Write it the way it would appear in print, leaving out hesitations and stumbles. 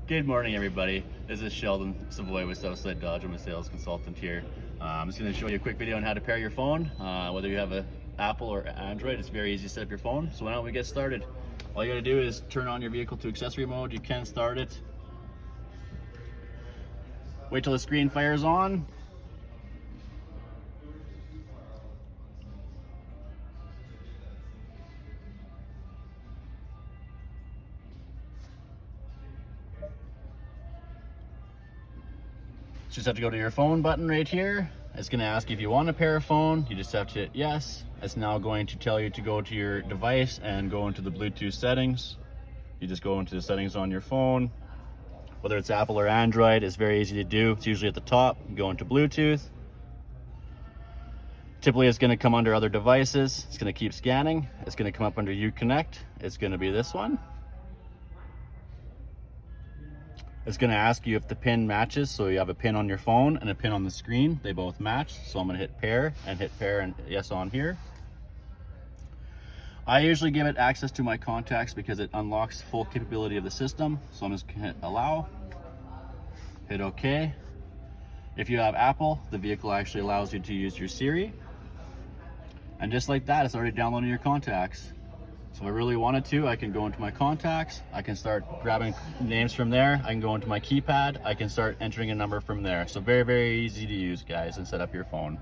Good morning, everybody. This is Sheldon Savoie with Southside Dodge. I'm a sales consultant here. I'm just going to show you a quick video on how to pair your phone. Whether you have an Apple or Android, it's very easy to set up your phone. So why don't we get started? All you got to do is turn on your vehicle to accessory mode. You can start it. Wait till the screen fires on. Just have to go to your phone button right here. It's going to ask you if you want to pair a phone. You just have to hit yes. It's now going to tell you to go to your device and go into the Bluetooth settings. You just go into the settings on your phone. Whether it's Apple or Android, it's very easy to do. It's usually at the top. You go into Bluetooth. Typically it's going to come under other devices. It's going to keep scanning. It's going to come up under Uconnect. It's going to be this one. It's going to ask you if the pin matches. So you have a pin on your phone and a pin on the screen. They both match. So I'm going to hit pair and yes on here. I usually give it access to my contacts because it unlocks full capability of the system. So I'm just going to hit allow, hit OK. If you have Apple, the vehicle actually allows you to use your Siri. And just like that, it's already downloading your contacts. So if I really wanted to, I can go into my contacts, I can start grabbing names from there, I can go into my keypad, I can start entering a number from there. So very, very easy to use, guys, and set up your phone.